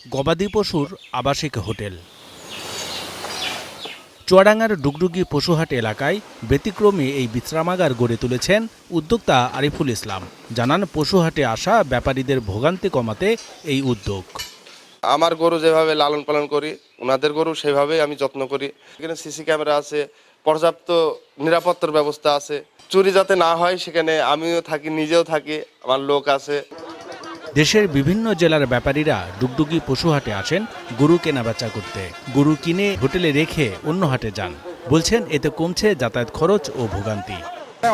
গবাদি পশুর আবাসিক হোটেল। চুয়াডাঙ্গার ডুগডুগি পশুহাট এলাকায় ব্যতিক্রমী এই বিশ্রামাগার গড়ে তুলেছেন উদ্যোক্তা আরিফুল ইসলাম। জানান, পশুহাটে আসা ব্যাপারীদের ভোগান্তি কমাতে এই উদ্যোগ। আমার গরু যেভাবে লালন পালন করি, ওনাদের গরু সেভাবেই আমি যত্ন করি। এখানে সিসি ক্যামেরা আছে, পর্যাপ্ত নিরাপত্তার ব্যবস্থা আছে। চুরি যাতে না হয় সেখানে আমিও থাকি, নিজেও থাকি, আমার লোক আছে। দেশের বিভিন্ন জেলার ব্যাপারীরা ডুগডুগি পশুহাটে আসেন গরু কেনাবেচা করতে। গরু কিনে হোটেলে রেখে অন্য হাটে যান। বলছেন, এতে কমছে যাতায়াত খরচ ও ভোগান্তি।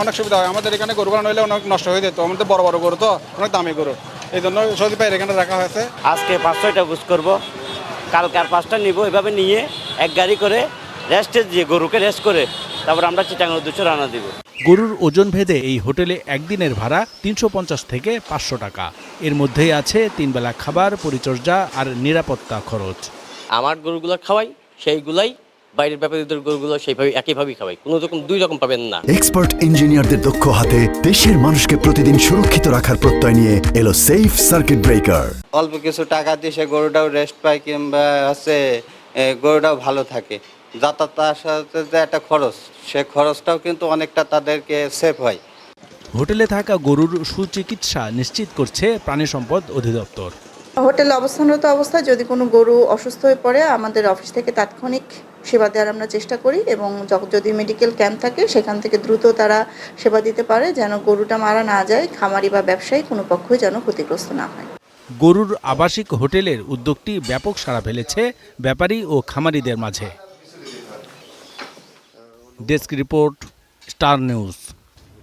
অনেক সুবিধা হয়। আমাদের এখানে গরু বানানো হলে অনেক নষ্ট হয়ে যেত। আমাদের বড় বড় গরু তো অনেক দামি গরু, এই জন্য সৌদি ভাইয়ের এখানে রাখা হয়েছে। আজকে 5-6টা বুঝ করবো, কালকে আর 5টা নিব। এভাবে নিয়ে এক গাড়ি করে রেস্টে দিয়ে গরুকে রেস্ট করে তারপর আমরা চিটাগাং উদ্দেশ্যে রানা দিব। গরুর ওজন ভেদে এই হোটেলে একদিনের ভাড়া 350 থেকে 500 টাকা। এর মধ্যেই আছে 3 বেলা খাবার, পরিচর্যা আর নিরাপত্তা খরচ। আমার গরুগুলো খাওয়াই সেইগুলাই, বাইরের ব্যাপারীদের গরুগুলো সেইভাবে একইভাবেই খাওয়াই। কোনো রকম দুই রকম পাবেন না। এক্সপার্ট ইঞ্জিনিয়ারদের দক্ষ হাতে দেশের মানুষকে প্রতিদিন সুরক্ষিত রাখার প্রত্যয় নিয়ে এলো সেফ সার্কিট ব্রেকার। অল্প কিছু টাকা দিয়ে সে গরুটাও রেস্ট পায়, কিংবা গরুটাও ভালো থাকে। যাতায়াতের সাথে যে একটা খরচ, সে খরচটাও কিন্তু অনেকটা তাদেরকে সেভ হয়। হোটেলে থাকা গরুর সুচিকিৎসা নিশ্চিত করছে প্রাণী সম্পদ অধিদপ্তর। হোটেলে অবস্থানরত অবস্থায় যদি কোনো গরু অসুস্থ হয়ে পড়ে, আমাদের অফিস থেকে তাৎক্ষণিক সেবা দেওয়ার আমরা চেষ্টা করি, এবং যদি মেডিকেল ক্যাম্প থাকে সেখান থেকে দ্রুত তারা সেবা দিতে পারে, যেন গরুটা মারা না যায়। খামারি বা ব্যবসায়ী কোনো পক্ষই যেন ক্ষতিগ্রস্ত না হয়। গরুর আবাসিক হোটেলের উদ্যোগটি ব্যাপক সাড়া ফেলেছে ব্যাপারী ও খামারিদের মাঝে। Desk report, star news.